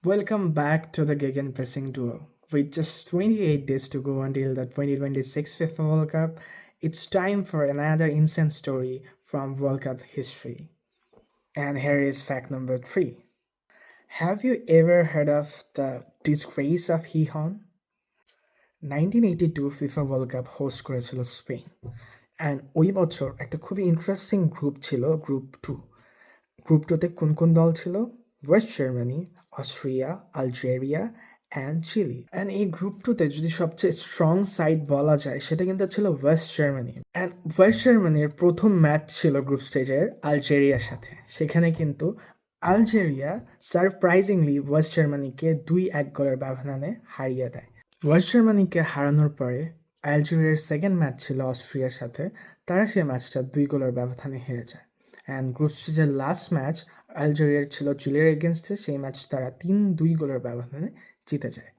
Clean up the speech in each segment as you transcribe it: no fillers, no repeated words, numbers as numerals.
Welcome back to the Gegenpressing Duo. With just 28 days to go until the 2026 FIFA World Cup, it's time for another insane story from World Cup history. And here is fact number 3. Have you ever heard of the disgrace of Gijón? 1982 FIFA world cup host করেছিল Spain and ওই বছর একটা খুবই interesting group ছিল group টুতে কোন কোন দল ছিল? West Germany, Austria, Algeria and Chile. And এই গ্রুপ টুতে যদি সবচেয়ে স্ট্রং সাইড বলা যায় সেটা কিন্তু ছিল ওয়েস্ট জার্মানি। অ্যান্ড ওয়েস্ট জার্মানির প্রথম ম্যাচ ছিল গ্রুপ স্টেজের আলজেরিয়ার সাথে। সেখানে কিন্তু আলজেরিয়া সারপ্রাইজিংলি ওয়েস্ট জার্মানিকে 2-1 গোলের ব্যবধানে হারিয়ে দেয়। ওয়েস্ট জার্মানিকে হারানোর পরে আলজেরিয়ার সেকেন্ড ম্যাচ ছিল অস্ট্রিয়ার সাথে। তারা সেই ম্যাচটা 2 গোলের ব্যবধানে হেরে যায়। অ্যান্ড গ্রুপ স্টেজের লাস্ট ম্যাচ আলজেরিয়ার ছিল চিলির এগেনস্টে। সেই ম্যাচ তারা 3-2 গোলের ব্যবধানে জিতে যায়।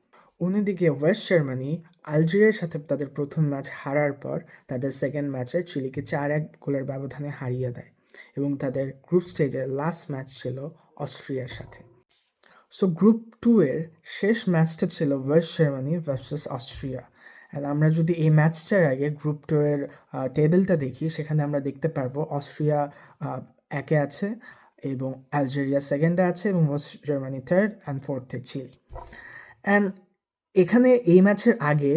অন্যদিকে ওয়েস্ট জার্মানি আলজেরিয়ার সাথে তাদের প্রথম ম্যাচ হারার পর তাদের সেকেন্ড ম্যাচে চিলিকে 4-1 গোলের ব্যবধানে হারিয়ে দেয় এবং তাদের গ্রুপ স্টেজের লাস্ট ম্যাচ ছিল অস্ট্রিয়ার সাথে। সো গ্রুপ 2 এর শেষ ম্যাচটা ছিল West Germany versus Austria. And আমরা যদি এই ম্যাচটার আগে গ্রুপ 2 এর টেবিলটা দেখি, সেখানে আমরা দেখতে পারবো অস্ট্রিয়া 1-এ আছে এবং আলজেরিয়া 2nd-এ আছে এবং ওয়েস্ট জার্মানি 3rd অ্যান্ড 4th-এ চিলি। অ্যান্ড এখানে এই ম্যাচের আগে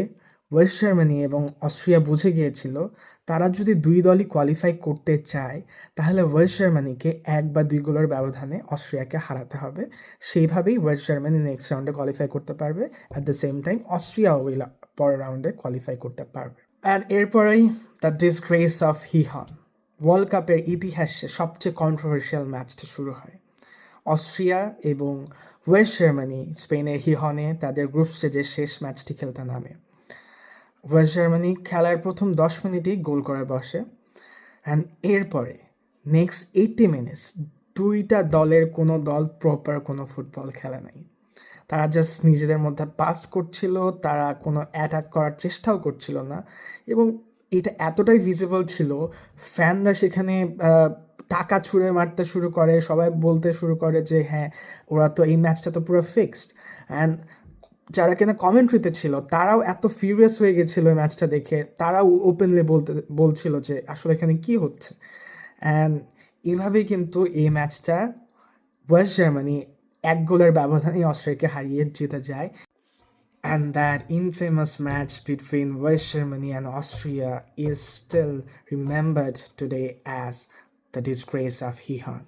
ওয়েস্ট জার্মানি এবং অস্ট্রিয়া বুঝে গিয়েছিল তারা যদি 2 দলই কোয়ালিফাই করতে চায় তাহলে ওয়েস্ট জার্মানিকে 1 বা 2 গোলের ব্যবধানে অস্ট্রিয়াকে হারাতে হবে। সেইভাবেই ওয়েস্ট জার্মানি নেক্সট রাউন্ডে কোয়ালিফাই করতে পারবে। অ্যাট দ্য সেম টাইম অস্ট্রিয়াও ওই পরের রাউন্ডে কোয়ালিফাই করতে পারবে। অ্যান্ড এরপরেই দ্য ডিসগ্রেস অফ হিহন, ওয়ার্ল্ড কাপের ইতিহাসে সবচেয়ে কন্ট্রোভার্সিয়াল ম্যাচটা শুরু হয়। অস্ট্রিয়া এবং ওয়েস্ট জার্মানি স্পেনের হিহনে তাদের গ্রুপ স্টেজের শেষ ম্যাচটি খেলতে নামে। ওয়েস্ট জার্মানি খেলার প্রথম 10 মিনিটেই গোল করে বসে। অ্যান্ড এরপরে নেক্সট 80 মিনিটস দুইটা দলের কোনো দল প্রপার কোনো ফুটবল খেলে নাই। তারা জাস্ট নিজেদের মধ্যে পাস করছিল, তারা কোনো অ্যাটাক করার চেষ্টাও করছিল না। এবং এটা এতটাই ভিজিবল ছিল, ফ্যানরা সেখানে টাকা ছুঁড়ে মারতে শুরু করে, সবাই বলতে শুরু করে যে হ্যাঁ ওরা তো এই ম্যাচটা তো পুরো ফিক্সড। অ্যান্ড যারা কিনা কমেন্ট্রিতে ছিল তারাও এত ফিউরিয়াস হয়ে গেছিলো এই ম্যাচটা দেখে, তারাও ওপেনলি বলছিল যে আসলে এখানে কি হচ্ছে। অ্যান্ড এভাবেই কিন্তু এই ম্যাচটা ওয়েস্ট জার্মানি 1 গোলের ব্যবধানে অস্ট্রিয়াকে হারিয়ে জিতে যায়। And that infamous match between West Germany and Austria is still remembered today as the disgrace of Gijón.